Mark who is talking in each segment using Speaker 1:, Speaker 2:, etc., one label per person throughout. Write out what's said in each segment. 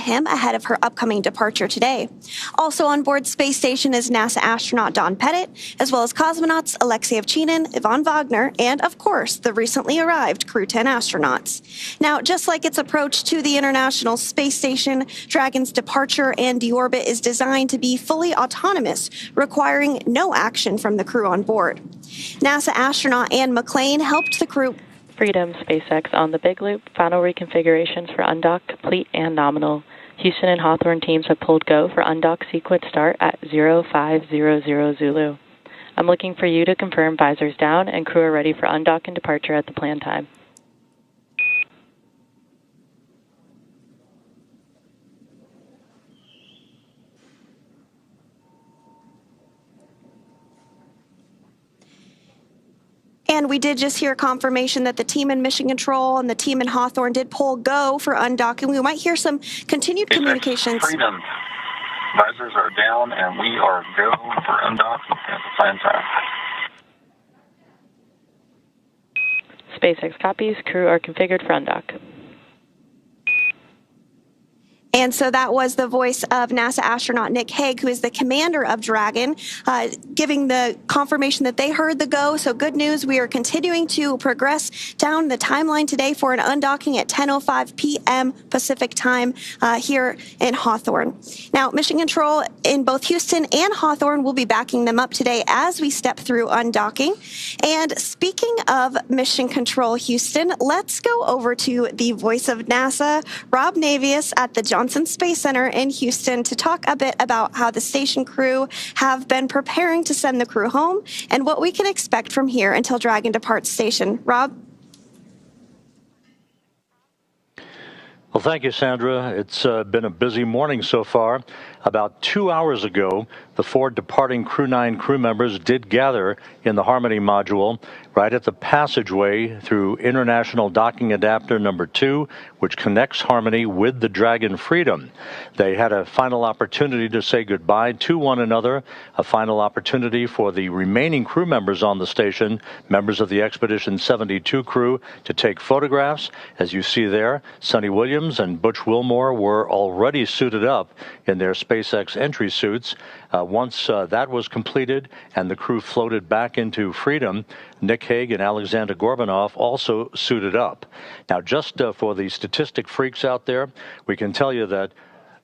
Speaker 1: him ahead of her upcoming departure today. Also on board space station is NASA astronaut Don Pettit, as well as cosmonauts Alexei Ovchinin, Yvonne Wagner, and of course, the recently arrived Crew 10 astronauts. Now, just like its approach to the International Space Station, Dragon's departure and deorbit is designed to be fully autonomous, requiring no action from the crew on board. NASA astronaut Anne McClain helped the crew.
Speaker 2: Freedom, SpaceX on the Big Loop. Final reconfigurations for undock complete and nominal. Houston and Hawthorne teams have pulled go for undock sequence start at 0500 Zulu. I'm looking for you to confirm visors down and crew are ready for undock and departure at the planned time.
Speaker 1: And we did just hear confirmation that the team in Mission Control and the team in Hawthorne did pull go for undocking. We might hear some continued communications.
Speaker 3: Freedom. Visors are down and we are go for undocking at the same time.
Speaker 2: SpaceX copies. Crew are configured for undock.
Speaker 1: And so that was the voice of NASA astronaut Nick Hague, who is the commander of Dragon, giving the confirmation that they heard the go. So good news, we are continuing to progress down the timeline today for an undocking at 10:05 p.m. Pacific time here in Hawthorne. Now, Mission Control in both Houston and Hawthorne will be backing them up today as we step through undocking. And speaking of Mission Control Houston, let's go over to the voice of NASA, Rob Navius at the Johnson Space Center in Houston to talk a bit about how the station crew have been preparing to send the crew home and what we can expect from here until Dragon departs station. Rob?
Speaker 4: Well, thank you, Sandra. It's been a busy morning so far. About 2 hours ago, the 4 departing Crew 9 crew members did gather in the Harmony module right at the passageway through International Docking Adapter number 2, which connects Harmony with the Dragon Freedom. They had a final opportunity to say goodbye to one another, a final opportunity for the remaining crew members on the station, members of the Expedition 72 crew, to take photographs. As you see there, Sonny Williams and Butch Wilmore were already suited up in their SpaceX entry suits. Once that was completed and the crew floated back into Freedom, Nick Hague and Alexander Gorbunov also suited up. Now, just for the statistic freaks out there, we can tell you that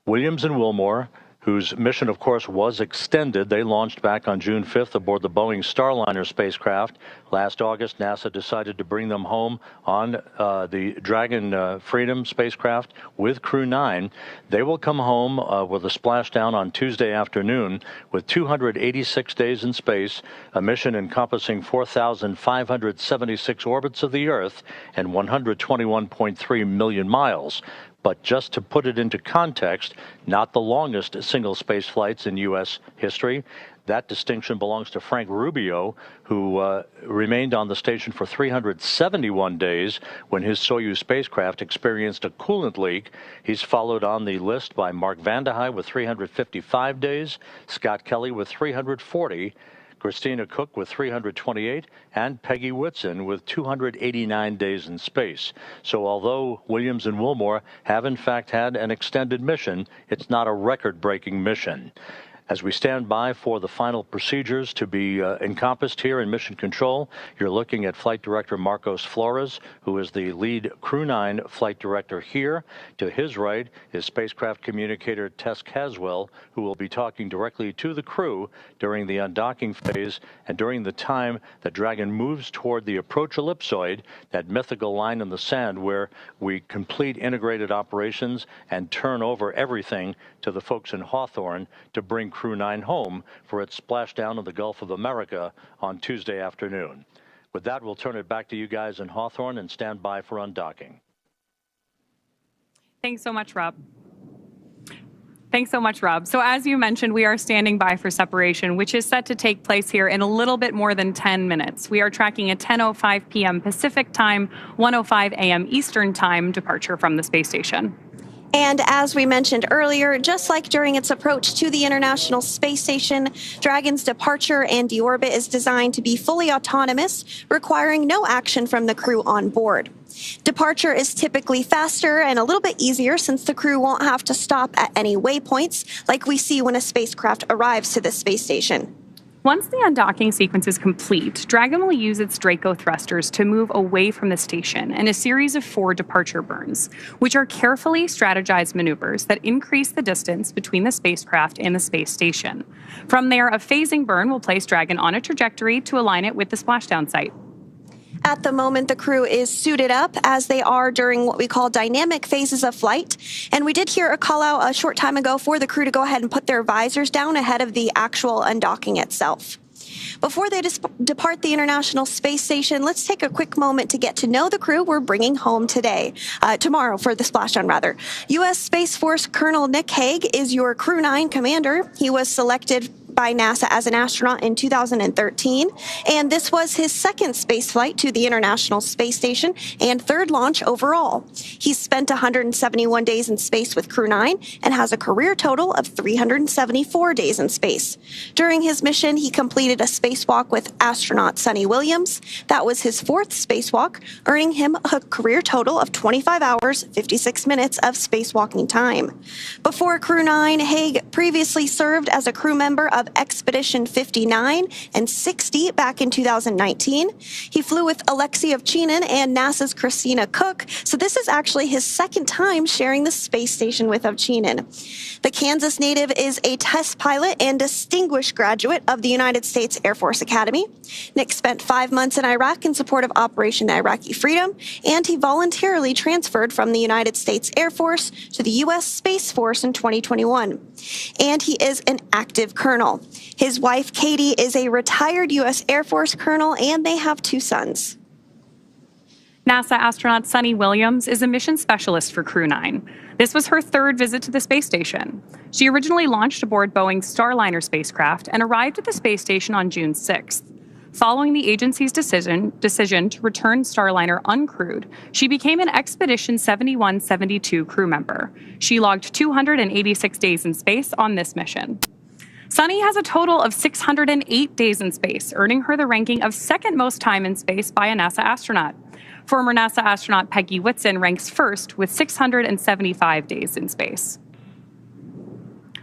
Speaker 4: Williams and Wilmore, whose mission, of course, was extended. They launched back on June 5th aboard the Boeing Starliner spacecraft. Last August, NASA decided to bring them home on the Dragon Freedom spacecraft with Crew 9. They will come home with a splashdown on Tuesday afternoon with 286 days in space, a mission encompassing 4,576 orbits of the Earth and 121.3 million miles. But just to put it into context, not the longest single space flights in U.S. history. That distinction belongs to Frank Rubio, who remained on the station for 371 days when his Soyuz spacecraft experienced a coolant leak. He's followed on the list by Mark Vande Hei with 355 days, Scott Kelly with 340, Christina Cook with 328, and Peggy Whitson with 289 days in space. So although Williams and Wilmore have in fact had an extended mission, it's not a record-breaking mission. As we stand by for the final procedures to be encompassed here in Mission Control, you're looking at Flight Director Marcos Flores, who is the lead Crew 9 flight director here. To his right is spacecraft communicator Tess Caswell, who will be talking directly to the crew during the undocking phase and during the time that Dragon moves toward the approach ellipsoid, that mythical line in the sand where we complete integrated operations and turn over everything to the folks in Hawthorne to bring Crew 9 home for its splashdown in the Gulf of America on Tuesday afternoon. With that, we'll turn it back to you guys in Hawthorne and stand by for undocking.
Speaker 5: Thanks so much, Rob. Thanks so much, Rob. So as you mentioned, we are standing by for separation, which is set to take place here in a little bit more than 10 minutes. We are tracking a 10:05 p.m. Pacific time, 1:05 a.m. Eastern time departure from the space station.
Speaker 1: And as we mentioned earlier, just like during its approach to the International Space Station, Dragon's departure and deorbit is designed to be fully autonomous, requiring no action from the crew on board. Departure is typically faster and a little bit easier since the crew won't have to stop at any waypoints like we see when a spacecraft arrives to the space station.
Speaker 5: Once the undocking sequence is complete, Dragon will use its Draco thrusters to move away from the station in a series of 4 departure burns, which are carefully strategized maneuvers that increase the distance between the spacecraft and the space station. From there, a phasing burn will place Dragon on a trajectory to align it with the splashdown site.
Speaker 1: At the moment, the crew is suited up as they are during what we call dynamic phases of flight. And we did hear a call out a short time ago for the crew to go ahead and put their visors down ahead of the actual undocking itself. Before they depart the International Space Station, let's take a quick moment to get to know the crew we're bringing home tomorrow for the splashdown rather. U.S. Space Force Colonel Nick Hague is your Crew 9 commander. He was selected by NASA as an astronaut in 2013, and this was his second space flight to the International Space Station and third launch overall. He's spent 171 days in space with Crew 9 and has a career total of 374 days in space. During his mission, he completed a spacewalk with astronaut Sonny Williams. That was his 4th spacewalk, earning him a career total of 25 hours, 56 minutes of spacewalking time. Before Crew 9, Hague previously served as a crew member of Expedition 59 and 60 back in 2019. He flew with Alexei Ovchinin and NASA's Christina Koch, so this is actually his second time sharing the space station with Ovchinin. The Kansas native is a test pilot and distinguished graduate of the United States Air Force Academy. Nick spent 5 months in Iraq in support of Operation Iraqi Freedom, and he voluntarily transferred from the United States Air Force to the U.S. Space Force in 2021. And he is an active colonel. His wife, Katie, is a retired U.S. Air Force colonel, and they have 2 sons.
Speaker 5: NASA astronaut Sonny Williams is a mission specialist for Crew 9. This was her 3rd visit to the space station. She originally launched aboard Boeing's Starliner spacecraft and arrived at the space station on June 6th. Following the agency's decision to return Starliner uncrewed, she became an Expedition 71-72 crew member. She logged 286 days in space on this mission. Sonny has a total of 608 days in space, earning her the ranking of 2nd most time in space by a NASA astronaut. Former NASA astronaut Peggy Whitson ranks 1st with 675 days in space.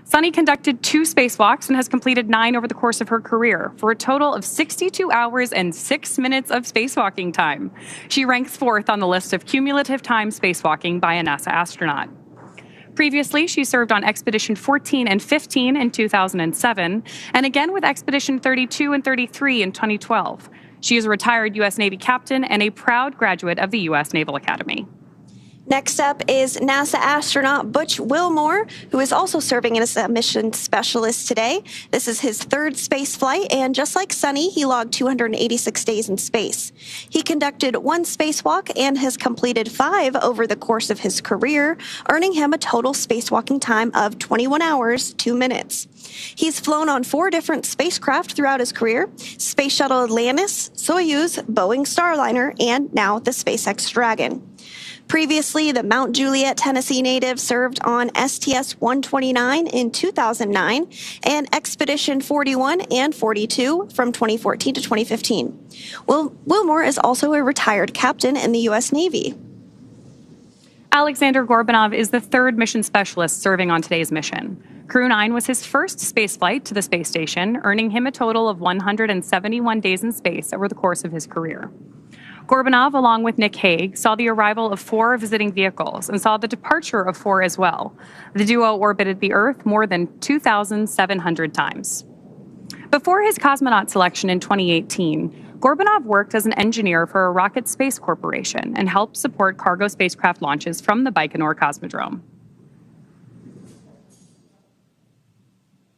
Speaker 5: Sonny conducted 2 spacewalks and has completed 9 over the course of her career, for a total of 62 hours and 6 minutes of spacewalking time. She ranks 4th on the list of cumulative time spacewalking by a NASA astronaut. Previously, she served on Expedition 14 and 15 in 2007, and again with Expedition 32 and 33 in 2012. She is a retired U.S. Navy captain and a proud graduate of the U.S. Naval Academy.
Speaker 1: Next up is NASA astronaut Butch Wilmore, who is also serving as a mission specialist today. This is his 3rd space flight, and just like Sonny, he logged 286 days in space. He conducted 1 spacewalk and has completed 5 over the course of his career, earning him a total spacewalking time of 21 hours, 2 minutes. He's flown on 4 different spacecraft throughout his career: Space Shuttle Atlantis, Soyuz, Boeing Starliner, and now the SpaceX Dragon. Previously, the Mount Juliet, Tennessee native served on STS-129 in 2009 and Expedition 41 and 42 from 2014 to 2015. Wilmore is also a retired captain in the U.S. Navy.
Speaker 5: Alexander Gorbanov is the 3rd mission specialist serving on today's mission. Crew 9 was his 1st spaceflight to the space station, earning him a total of 171 days in space over the course of his career. Gorbanov, along with Nick Hague, saw the arrival of 4 visiting vehicles and saw the departure of 4 as well. The duo orbited the Earth more than 2,700 times. Before his cosmonaut selection in 2018, Gorbanov worked as an engineer for a rocket space corporation and helped support cargo spacecraft launches from the Baikonur Cosmodrome.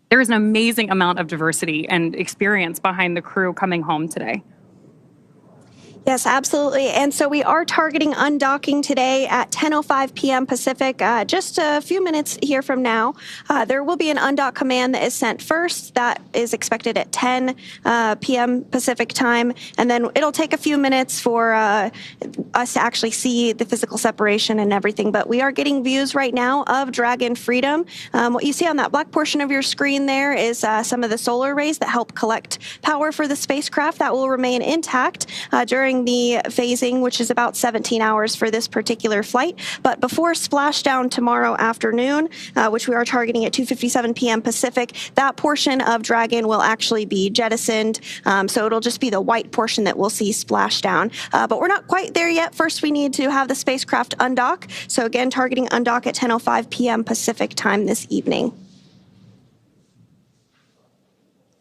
Speaker 5: There is an amazing amount of diversity and experience behind the crew coming home today.
Speaker 1: Yes, absolutely. And so we are targeting undocking today at 10:05 p.m. Pacific, just a few minutes here from now. There will be an undock command that is sent first. That is expected at 10 p.m. Pacific time. And then it'll take a few minutes for us to actually see the physical separation and everything. But we are getting views right now of Dragon Freedom. What you see on that black portion of your screen there is some of the solar arrays that help collect power for the spacecraft. That will remain intact during during the phasing, which is about 17 hours for this particular flight. But before splashdown tomorrow afternoon, which we are targeting at 2:57 p.m. Pacific, that portion of Dragon will actually be jettisoned. So it'll just be the white portion that we'll see splashdown. But we're not quite there yet. First, we need to have the spacecraft undock. So again, targeting undock at 10:05 p.m. Pacific time this evening.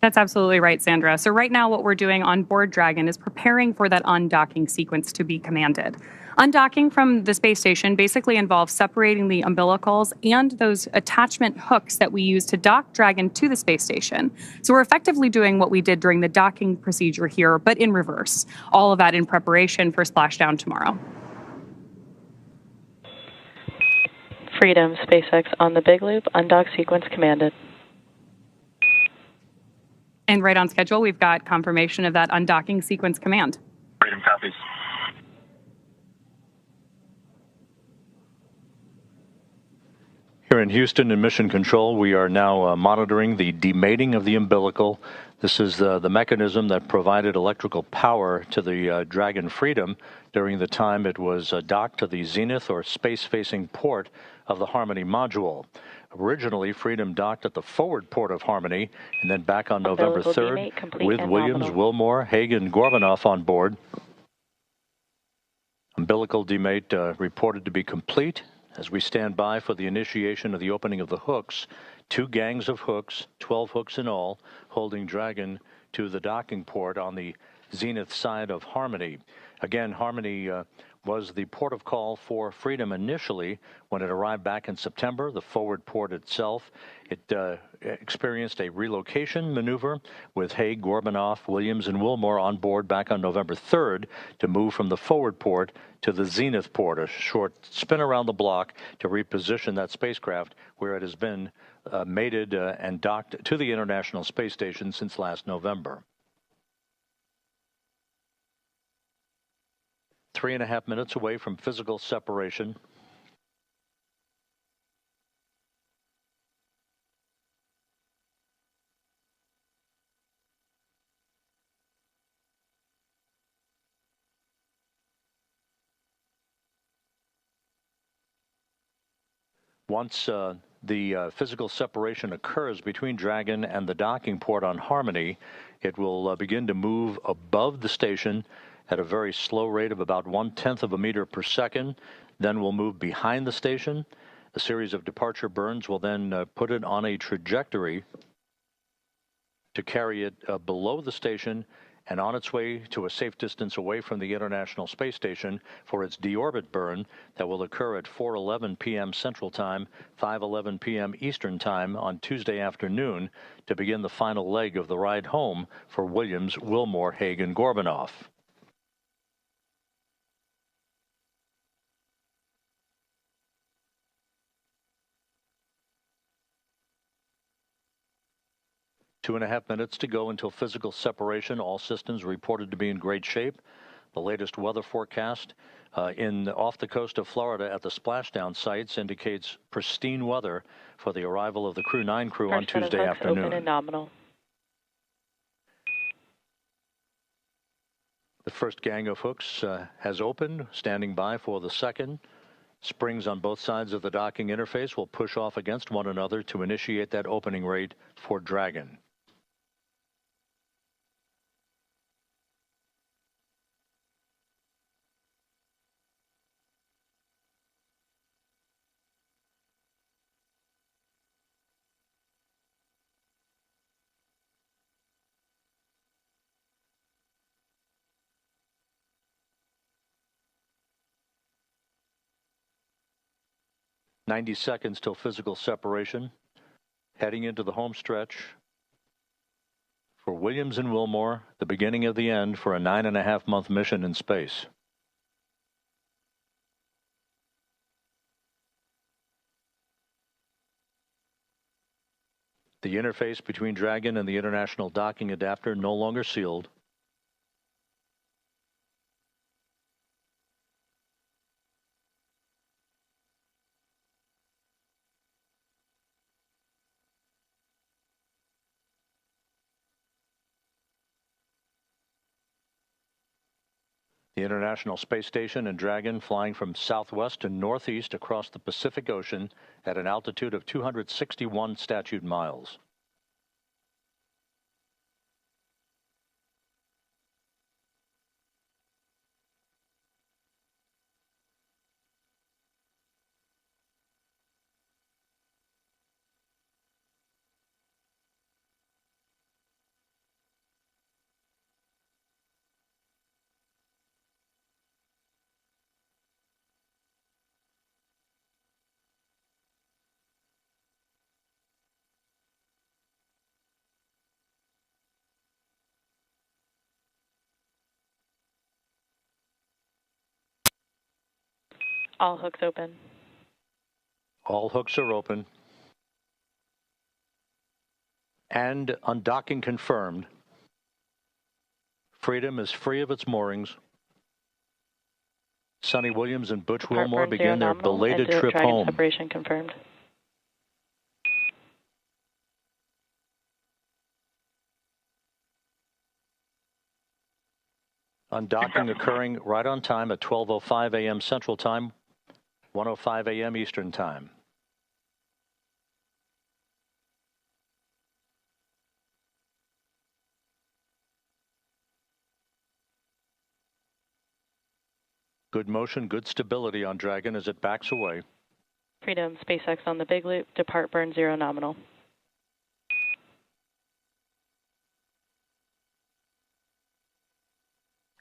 Speaker 5: That's absolutely right, Sandra. So right now what we're doing on board Dragon is preparing for that undocking sequence to be commanded. Undocking from the space station basically involves separating the umbilicals and those attachment hooks that we use to dock Dragon to the space station. So we're effectively doing what we did during the docking procedure here, but in reverse. All of that in preparation for splashdown tomorrow.
Speaker 2: Freedom, SpaceX on the Big Loop, undock sequence commanded.
Speaker 5: And right on schedule, we've got confirmation of that undocking sequence command.
Speaker 3: Freedom copies.
Speaker 4: Here in Houston in Mission Control, we are now monitoring the demating of the umbilical. This is the mechanism that provided electrical power to the Dragon Freedom during the time it was docked to the zenith or space-facing port of the Harmony module. Originally, Freedom docked at the forward port of Harmony, and then back on November 3rd with Williams, Wilmore, Hague, and Gorbanoff on board. Umbilical demate reported to be complete. As we stand by for the initiation of the opening of the hooks, 2 gangs of hooks, 12 hooks in all, holding Dragon to the docking port on the zenith side of Harmony. Again, Harmony was the port of call for Freedom initially when it arrived back in September. The forward port itself, it experienced a relocation maneuver with Hague, Gorbanoff, Williams, and Wilmore on board back on November 3rd to move from the forward port to the zenith port, a short spin around the block to reposition that spacecraft where it has been mated and docked to the International Space Station since last November. 3.5 minutes away from physical separation. Once the physical separation occurs between Dragon and the docking port on Harmony, it will begin to move above the station at a very slow rate of about 1/10 of a meter per second. Then we'll move behind the station. A series of departure burns will then put it on a trajectory to carry it below the station and on its way to a safe distance away from the International Space Station for its deorbit burn that will occur at 4:11 p.m. Central Time, 5:11 p.m. Eastern Time on Tuesday afternoon to begin the final leg of the ride home for Williams, Wilmore, Hague, and Gorbanoff. Two and a half minutes to go until physical separation. All systems reported to be in great shape. The latest weather forecast off the coast of Florida at the splashdown sites indicates pristine weather for the arrival of the Crew 9 crew on Tuesday afternoon.
Speaker 2: Open and nominal.
Speaker 4: The first gang of hooks has opened, standing by for the second. Springs on both sides of the docking interface will push off against one another to initiate that opening rate for Dragon. "90 seconds till physical separation. Heading into the home stretch for Williams and Wilmore, the beginning of the end for a 9.5-month mission in space." The interface between Dragon and the International Docking Adapter no longer sealed. The International Space Station and Dragon flying from southwest to northeast across the Pacific Ocean at an altitude of 261 statute miles.
Speaker 2: All hooks open.
Speaker 4: All hooks are open. And undocking confirmed. Freedom is free of its moorings. Sonny Williams and Butch Wilmore begin their belated trip home.
Speaker 2: Separation confirmed.
Speaker 4: Undocking occurring right on time at 12:05 a.m. Central Time, 1:05 a.m. Eastern Time. Good motion, good stability on Dragon as it backs away.
Speaker 2: Freedom, SpaceX on the big loop, depart burn 0 nominal.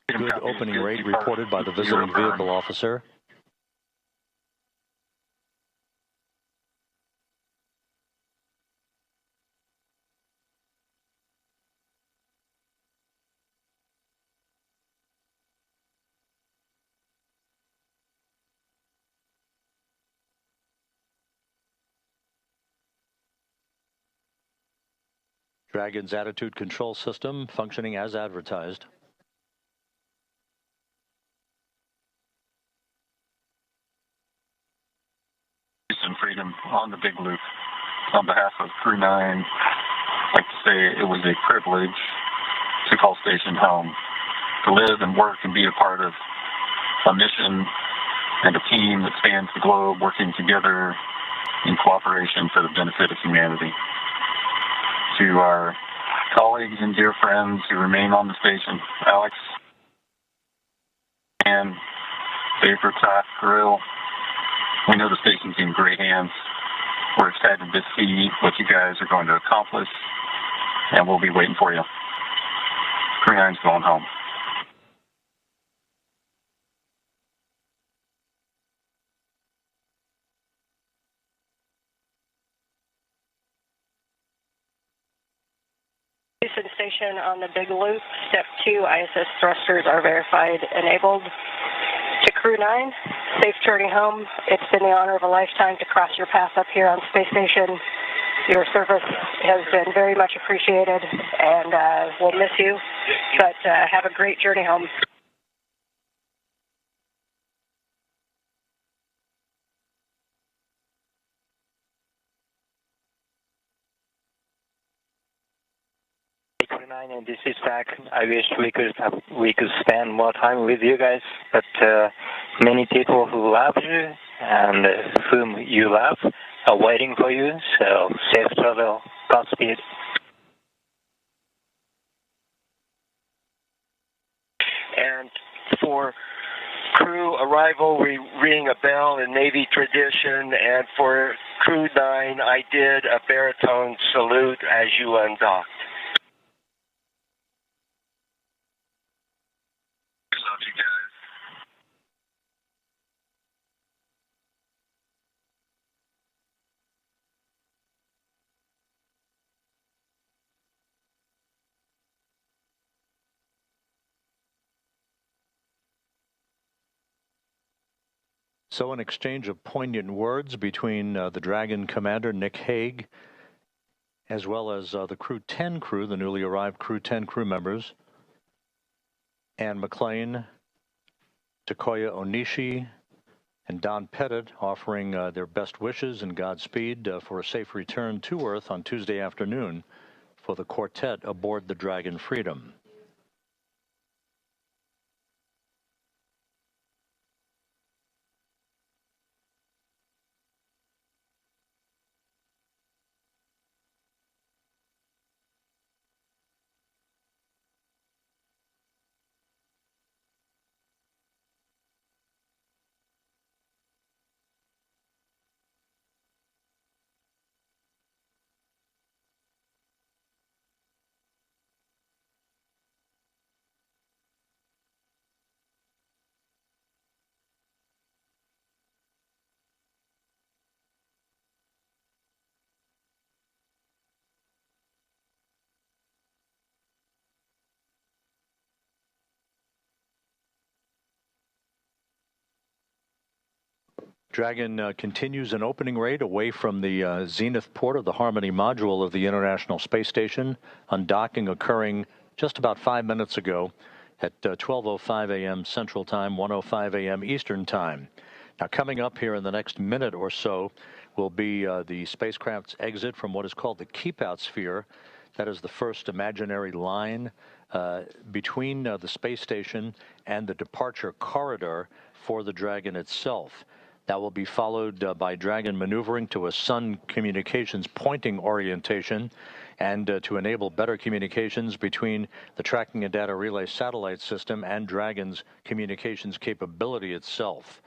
Speaker 4: Good opening rate reported by the visiting vehicle officer. Dragon's attitude control system functioning as advertised.
Speaker 3: And Freedom on the big loop. On behalf of Crew 9, I'd like to say it was a privilege to call station home, to live and work and be a part of a mission and a team that spans the globe, working together in cooperation for the benefit of humanity. To our colleagues and dear friends who remain on the station, Alex and Vapor Top Grill, we know the station's in great hands. We're excited to see what you guys are going to accomplish, and we'll be waiting for you. Crew 9's going home.
Speaker 6: Houston Station on the big loop. Step 2, ISS thrusters are verified enabled. To Crew 9, safe journey home. It's been the honor of a lifetime to cross your path up here on Space Station. Your service has been very much appreciated, and we'll miss you, but have a great journey home.
Speaker 7: And this is Zach. I wish we could spend more time with you guys, but many people who love you and whom you love are waiting for you. So safe travel, Godspeed.
Speaker 8: And for crew arrival, we ring a bell in Navy tradition, and for Crew 9, I did a baritone salute as you undocked.
Speaker 3: Love you guys.
Speaker 4: So an exchange of poignant words between the Dragon commander, Nick Hague, as well as the Crew 10 crew, the newly arrived Crew 10 crew members, Ann McLean, Takoya Onishi, and Don Pettit offering their best wishes and Godspeed for a safe return to Earth on Tuesday afternoon for the quartet aboard the Dragon Freedom. Dragon continues an opening rate away from the zenith port of the Harmony module of the International Space Station, undocking occurring just about 5 minutes ago at 12:05 a.m. Central Time, 1:05 a.m. Eastern Time. Now, coming up here in the next minute or so will be the spacecraft's exit from what is called the keep-out sphere. That is the first imaginary line between the space station and the departure corridor for the Dragon itself. That will be followed by Dragon maneuvering to a Sun communications pointing orientation and to enable better communications between the tracking and data relay satellite system and Dragon's communications capability itself.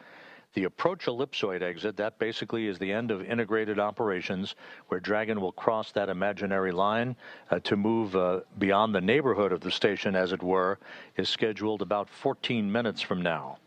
Speaker 4: The approach ellipsoid exit, that basically is the end of integrated operations, where Dragon will cross that imaginary line to move beyond the neighborhood of the station, as it were, is scheduled about 14 minutes from now.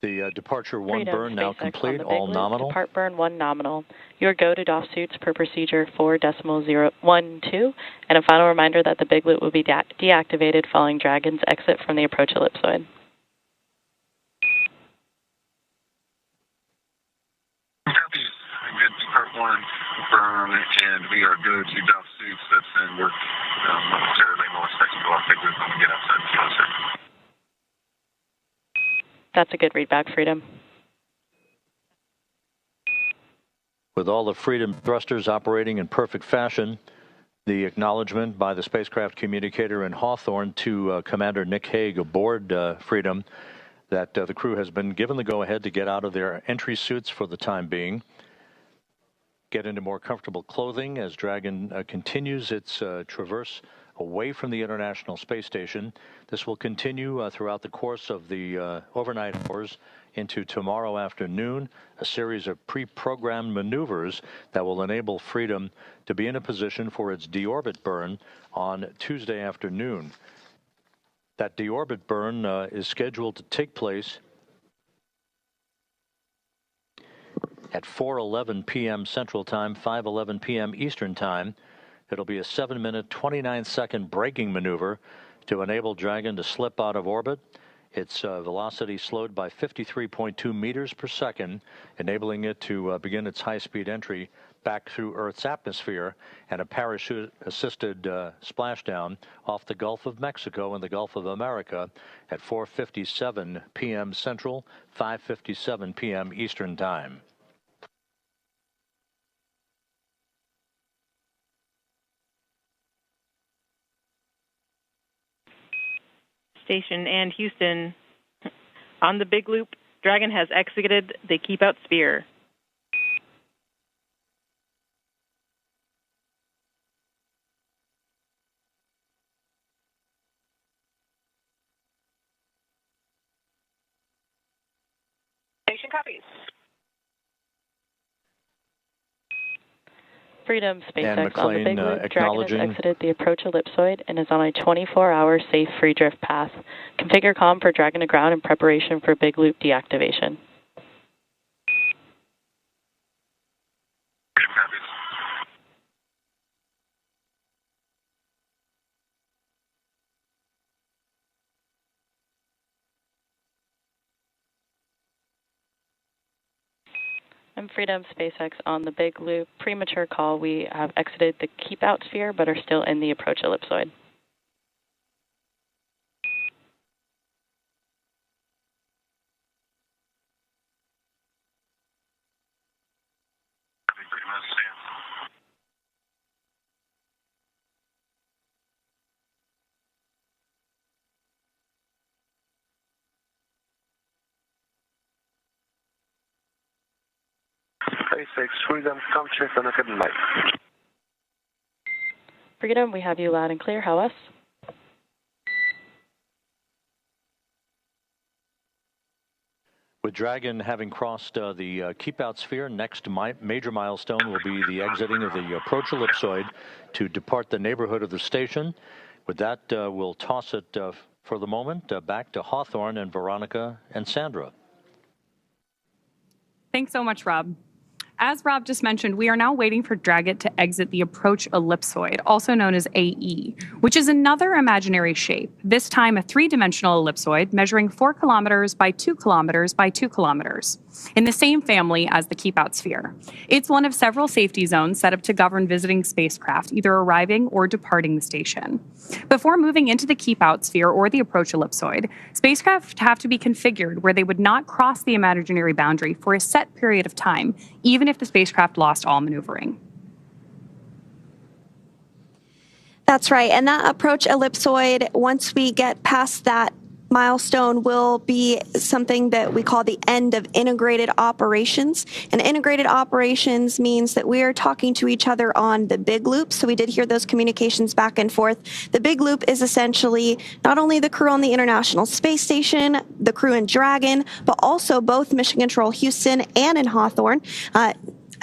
Speaker 4: The departure 1 burn now complete, all nominal.
Speaker 2: Depart burn 1 nominal. Your go to DOF suits per procedure 4.012, and a final reminder that the big loop will be deactivated following Dragon's exit from the approach ellipsoid.
Speaker 3: Good depart 1 burn, and we are go to DOF suits. That's in work momentarily. We'll expect to go off big loop when we get outside the field, sir.
Speaker 2: That's a good readback, Freedom.
Speaker 4: With all the Freedom thrusters operating in perfect fashion, the acknowledgement by the spacecraft communicator in Hawthorne to Commander Nick Hague aboard Freedom that the crew has been given the go-ahead to get out of their entry suits for the time being, get into more comfortable clothing as Dragon continues its traverse away from the International Space Station. This will continue throughout the course of the overnight hours into tomorrow afternoon, a series of pre-programmed maneuvers that will enable Freedom to be in a position for its deorbit burn on Tuesday afternoon. That deorbit burn is scheduled to take place at 4:11 p.m. Central Time, 5:11 p.m. Eastern Time. It'll be a 7-minute, 29-second braking maneuver to enable Dragon to slip out of orbit. Its velocity slowed by 53.2 meters per second, enabling it to begin its high-speed entry back through Earth's atmosphere and a parachute-assisted splashdown off the Gulf of Mexico and the Gulf of America at 4:57 p.m. Central, 5:57 p.m. Eastern Time.
Speaker 9: Station and Houston, on the big loop, Dragon has exited the keep-out sphere.
Speaker 6: Station copies.
Speaker 2: Freedom, SpaceX on the big loop. Dragon
Speaker 4: acknowledging.
Speaker 2: has exited the approach ellipsoid and is on a 24-hour safe free drift path. Configure comm for Dragon to ground in preparation for big loop deactivation. And Freedom, SpaceX on the big loop. Premature call. We have exited the keep-out sphere but are still in the approach ellipsoid.
Speaker 8: SpaceX Freedom, come check on the hidden light.
Speaker 2: Freedom, we have you loud and clear. How us?
Speaker 4: With Dragon having crossed the keep-out sphere, next major milestone will be the exiting of the approach ellipsoid to depart the neighborhood of the station. With that, we'll toss it for the moment back to Hawthorne and Veronica and Sandra.
Speaker 5: Thanks so much, Rob. As Rob just mentioned, we are now waiting for Dragon to exit the approach ellipsoid, also known as AE, which is another imaginary shape, this time a three-dimensional ellipsoid measuring 4 kilometers by 2 kilometers by 2 kilometers, in the same family as the Keep-Out Sphere. It's one of several safety zones set up to govern visiting spacecraft, either arriving or departing the station. Before moving into the Keep-Out Sphere or the approach ellipsoid, spacecraft have to be configured where they would not cross the imaginary boundary for a set period of time, even if the spacecraft lost all maneuvering.
Speaker 1: That's right. And that approach ellipsoid, once we get past that milestone, will be something that we call the end of integrated operations. And integrated operations means that we are talking to each other on the big loop. So we did hear those communications back and forth. The big loop is essentially not only the crew on the International Space Station, the crew in Dragon, but also both Mission Control Houston and in Hawthorne.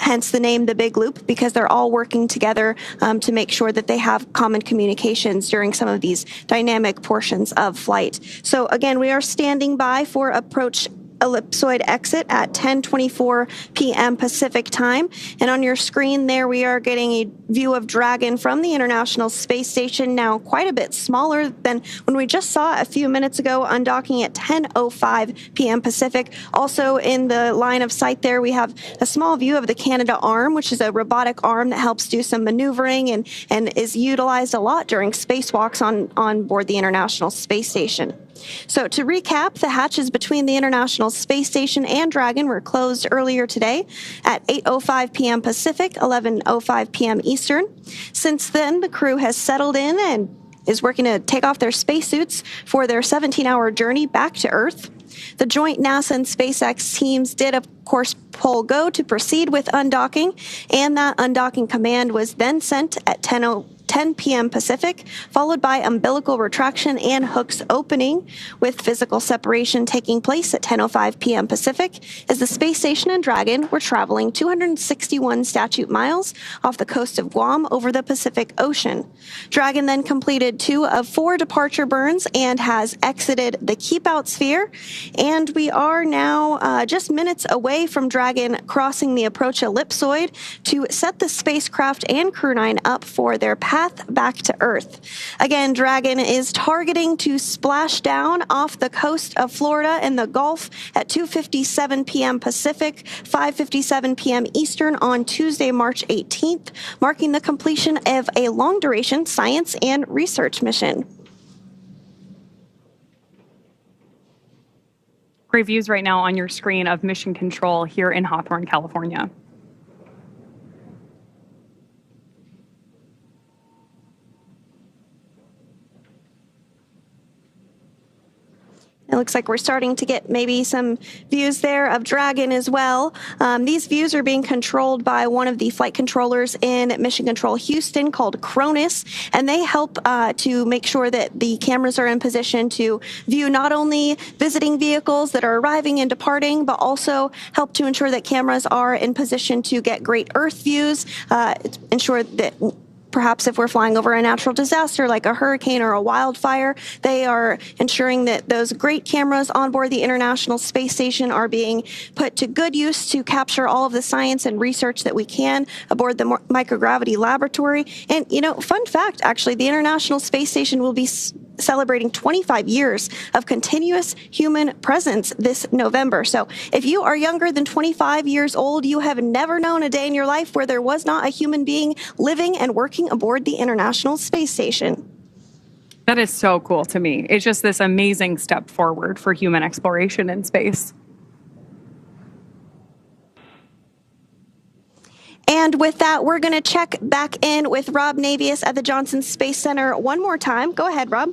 Speaker 1: Hence the name The Big Loop, because they're all working together to make sure that they have common communications during some of these dynamic portions of flight. So again, we are standing by for approach ellipsoid exit at 10:24 p.m. Pacific time. And on your screen there, we are getting a view of Dragon from the International Space Station, now quite a bit smaller than when we just saw a few minutes ago, undocking at 10:05 p.m. Pacific. Also in the line of sight there, we have a small view of the Canada arm, which is a robotic arm that helps do some maneuvering and is utilized a lot during spacewalks on board the International Space Station. So to recap, the hatches between the International Space Station and Dragon were closed earlier today at 8:05 p.m. Pacific, 11:05 p.m. Eastern. Since then, the crew has settled in and is working to take off their spacesuits for their 17-hour journey back to Earth. The joint NASA and SpaceX teams did, of course, pull go to proceed with undocking, and that undocking command was then sent at 10 p.m. Pacific, followed by umbilical retraction and hooks opening, with physical separation taking place at 10:05 p.m. Pacific, as the Space Station and Dragon were traveling 261 statute miles off the coast of Guam over the Pacific Ocean. Dragon then completed 2 of 4 departure burns and has exited the Keep-Out Sphere, and we are now just minutes away from Dragon crossing the approach ellipsoid to set the spacecraft and Crew 9 up for their path back to Earth. Again, Dragon is targeting to splash down off the coast of Florida in the Gulf at 2:57 p.m. Pacific, 5:57 p.m. Eastern on Tuesday, March 18th, marking the completion of a long-duration science and research mission.
Speaker 5: Great views right now on your screen of Mission Control here in Hawthorne, California.
Speaker 1: It looks like we're starting to get maybe some views there of Dragon as well. These views are being controlled by one of the flight controllers in Mission Control Houston called Cronus, and they help to make sure that the cameras are in position to view not only visiting vehicles that are arriving and departing, but also help to ensure that cameras are in position to get great Earth views, ensure that perhaps if we're flying over a natural disaster like a hurricane or a wildfire, they are ensuring that those great cameras on board the International Space Station are being put to good use to capture all of the science and research that we can aboard the microgravity laboratory. And, you know, fun fact, actually, the International Space Station will be celebrating 25 years of continuous human presence this November. So if you are younger than 25 years old, you have never known a day in your life where there was not a human being living and working aboard the International Space Station.
Speaker 5: That is so cool to me. It's just this amazing step forward for human exploration in space.
Speaker 1: And with that, we're going to check back in with Rob Navius at the Johnson Space Center one more time. Go ahead, Rob.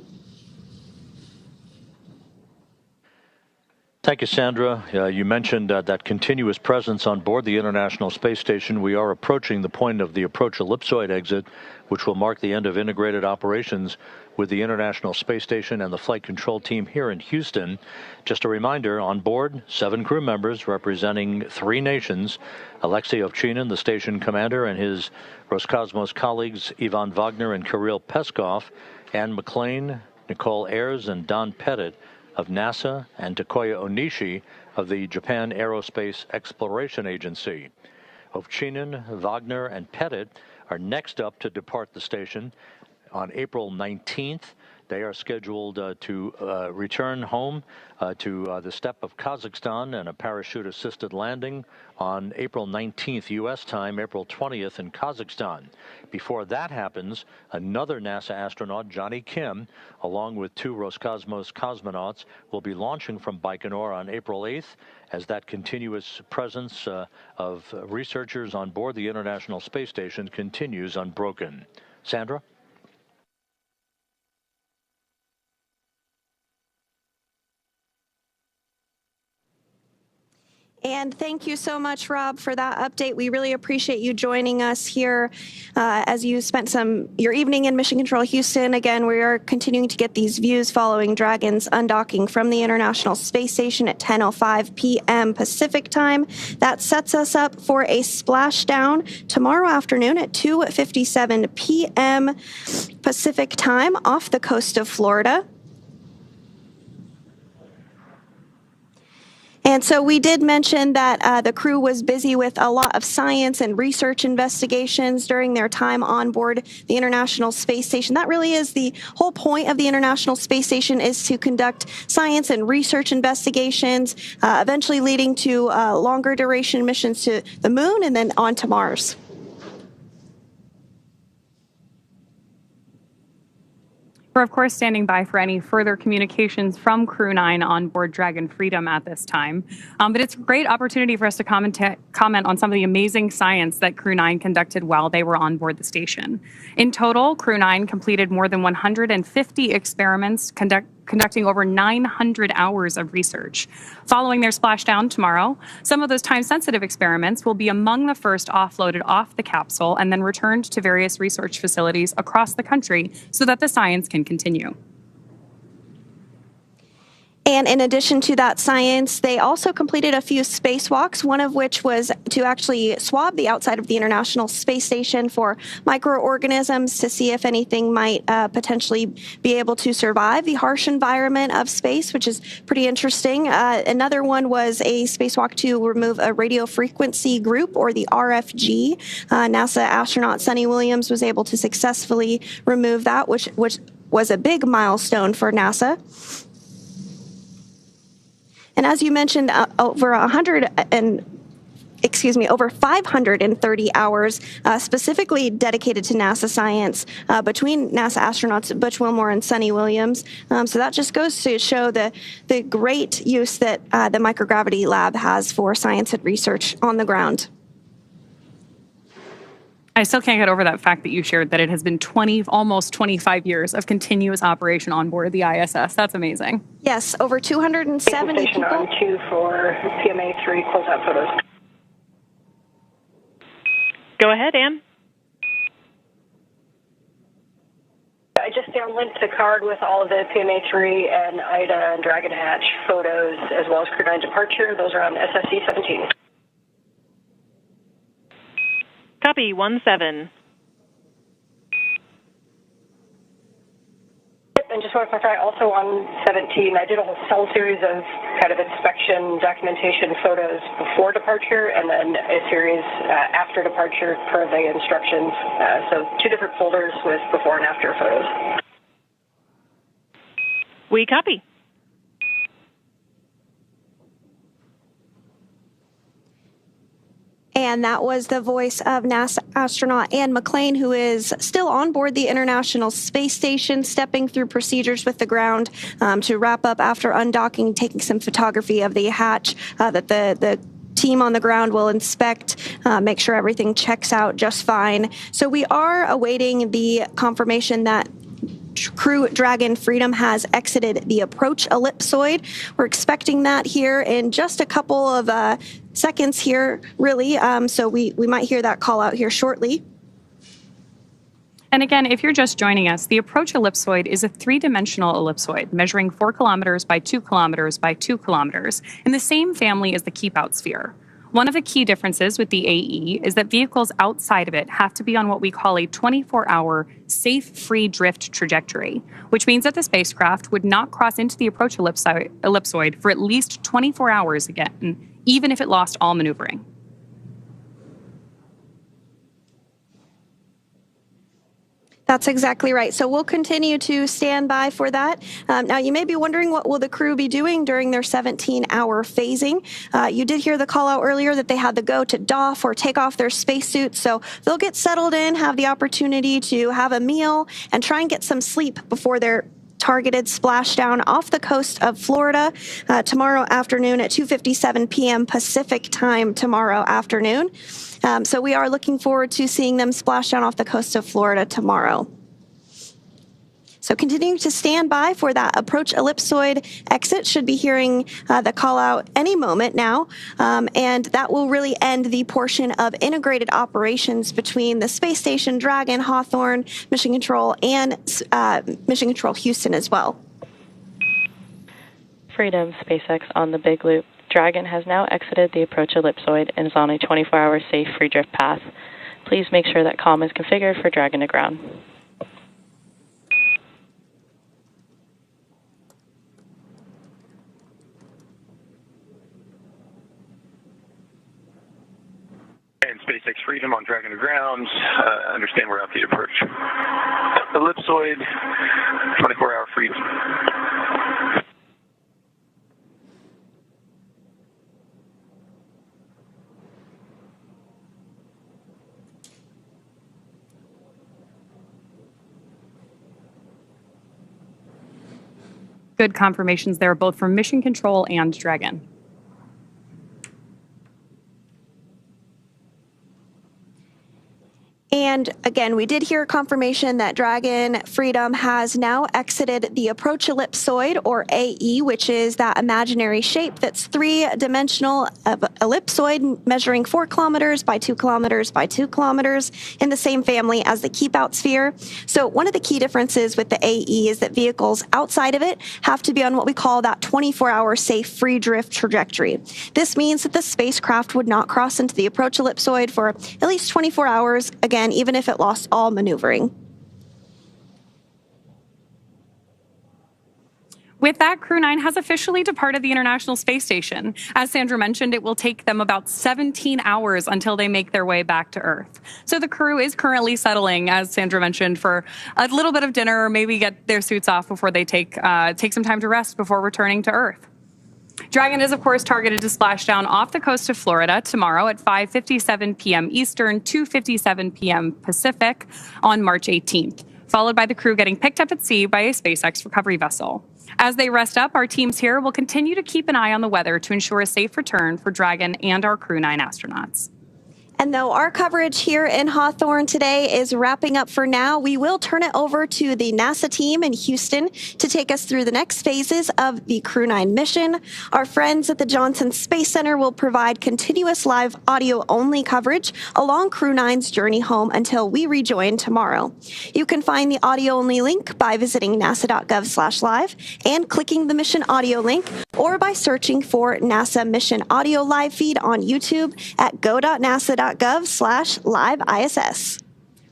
Speaker 4: Thank you, Sandra. You mentioned that continuous presence on board the International Space Station. We are approaching the point of the approach ellipsoid exit, which will mark the end of integrated operations with the International Space Station and the flight control team here in Houston. Just a reminder, on board, 7 crew members representing 3 nations: Alexei Ovchinin, the station commander, and his Roscosmos colleagues Ivan Wagner and Kirill Peskov, Anne McLean, Nicole Ayers, and Don Pettit of NASA, and Takoya Onishi of the Japan Aerospace Exploration Agency. Ovchinin, Wagner, and Pettit are next up to depart the station on April 19th. They are scheduled to return home to the steppe of Kazakhstan and a parachute-assisted landing on April 19th U.S. time, April 20th in Kazakhstan. Before that happens, another NASA astronaut, Johnny Kim, along with 2 Roscosmos cosmonauts, will be launching from Baikonur on April 8th as that continuous presence of researchers on board the International Space Station continues unbroken. Sandra?
Speaker 1: And thank you so much, Rob, for that update. We really appreciate you joining us here as you spent your evening in Mission Control Houston. Again, we are continuing to get these views following Dragon's undocking from the International Space Station at 10:05 p.m. Pacific time. That sets us up for a splashdown tomorrow afternoon at 2:57 p.m. Pacific time off the coast of Florida. And so we did mention that the crew was busy with a lot of science and research investigations during their time on board the International Space Station. That really is the whole point of the International Space Station, is to conduct science and research investigations, eventually leading to longer duration missions to the moon and then on to Mars.
Speaker 5: We're, of course, standing by for any further communications from Crew 9 on board Dragon Freedom at this time. But it's a great opportunity for us to comment on some of the amazing science that Crew 9 conducted while they were on board the station. In total, Crew 9 completed more than 150 experiments, conducting over 900 hours of research. Following their splashdown tomorrow, some of those time-sensitive experiments will be among the first offloaded off the capsule and then returned to various research facilities across the country so that the science can continue.
Speaker 1: And in addition to that science, they also completed a few spacewalks, one of which was to actually swab the outside of the International Space Station for microorganisms to see if anything might potentially be able to survive the harsh environment of space, which is pretty interesting. Another one was a spacewalk to remove a radio frequency group, or the RFG. NASA astronaut Sunny Williams was able to successfully remove that, which was a big milestone for NASA. And as you mentioned, over 530 hours specifically dedicated to NASA science between NASA astronauts Butch Wilmore and Sunny Williams. So that just goes to show the great use that the microgravity lab has for science and research on the ground.
Speaker 5: I still can't get over that fact that you shared that it has been almost 25 years of continuous operation on board the ISS. That's amazing.
Speaker 1: Yes, over 270
Speaker 6: Station
Speaker 1: people.
Speaker 6: on 2 for PMA 3 closeout photos.
Speaker 9: Go ahead, Ann.
Speaker 6: I just downlinked the card with all of the PMA 3 and IDA and Dragon Hatch photos, as well as Crew 9 departure. Those are on SSC 17.
Speaker 9: Copy, 1-7.
Speaker 6: And just want to clarify, also on 17, I did a whole series of kind of inspection documentation photos before departure, and then a series after departure per the instructions. So 2 different folders with before and after photos.
Speaker 9: We copy.
Speaker 1: And that was the voice of NASA astronaut Ann McClain, who is still on board the International Space Station, stepping through procedures with the ground to wrap up after undocking, taking some photography of the hatch that the team on the ground will inspect, make sure everything checks out just fine. So we are awaiting the confirmation that Crew Dragon Freedom has exited the approach ellipsoid. We're expecting that here in just a couple of seconds here, really. So we might hear that call out here shortly.
Speaker 5: And again, if you're just joining us, the approach ellipsoid is a 3-dimensional ellipsoid measuring 4 kilometers by 2 kilometers by 2 kilometers in the same family as the keep-out sphere. One of the key differences with the AE is that vehicles outside of it have to be on what we call a 24-hour safe free drift trajectory, which means that the spacecraft would not cross into the approach ellipsoid for at least 24 hours again, even if it lost all maneuvering.
Speaker 1: That's exactly right. So we'll continue to stand by for that. Now, you may be wondering, what will the crew be doing during their 17-hour phasing? You did hear the call out earlier that they had to go to doff or take off their spacesuits. So they'll get settled in, have the opportunity to have a meal, and try and get some sleep before their targeted splashdown off the coast of Florida tomorrow afternoon at 2:57 p.m. Pacific time tomorrow afternoon. So we are looking forward to seeing them splash down off the coast of Florida tomorrow. So continuing to stand by for that approach ellipsoid exit. Should be hearing the call out any moment now. And that will really end the portion of integrated operations between the space station, Dragon, Hawthorne, Mission Control, and Mission Control Houston as well.
Speaker 2: Freedom, SpaceX on the Big Loop. Dragon has now exited the approach ellipsoid and is on a 24-hour safe free drift path. Please make sure that comm is configured for Dragon to ground.
Speaker 3: And SpaceX Freedom on Dragon to ground. Understand we're out the approach. Ellipsoid, 24-hour freedom.
Speaker 5: Good confirmations there, both from Mission Control and Dragon.
Speaker 1: And again, we did hear confirmation that Dragon Freedom has now exited the approach ellipsoid, or AE, which is that imaginary shape that's three-dimensional ellipsoid measuring 4 kilometers by 2 kilometers by 2 kilometers in the same family as the keep-out sphere. So one of the key differences with the AE is that vehicles outside of it have to be on what we call that 24-hour safe free drift trajectory. This means that the spacecraft would not cross into the approach ellipsoid for at least 24 hours, again, even if it lost all maneuvering.
Speaker 5: With that, Crew 9 has officially departed the International Space Station. As Sandra mentioned, it will take them about 17 hours until they make their way back to Earth. So the crew is currently settling, as Sandra mentioned, for a little bit of dinner, or maybe get their suits off before they take some time to rest before returning to Earth. Dragon is, of course, targeted to splash down off the coast of Florida tomorrow at 5:57 p.m. Eastern, 2:57 p.m. Pacific on March 18th, followed by the crew getting picked up at sea by a SpaceX recovery vessel. As they rest up, our teams here will continue to keep an eye on the weather to ensure a safe return for Dragon and our Crew 9 astronauts.
Speaker 1: And though our coverage here in Hawthorne today is wrapping up for now, we will turn it over to the NASA team in Houston to take us through the next phases of the Crew 9 mission. Our friends at the Johnson Space Center will provide continuous live audio-only coverage along Crew 9's journey home until we rejoin tomorrow. You can find the audio-only link by visiting nasa.gov/live and clicking the mission audio link, or by searching for NASA Mission Audio Live Feed on YouTube at go.nasa.gov/live-ISS.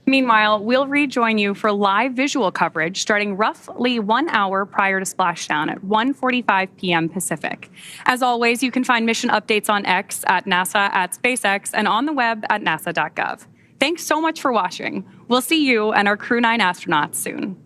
Speaker 5: Meanwhile, we'll rejoin you for live visual coverage starting roughly 1 hour prior to splashdown at 1:45 p.m. Pacific. As always, you can find mission updates on X at NASA, at SpaceX, and on the web at nasa.gov. Thanks so much for watching. We'll see you and our Crew 9 astronauts soon.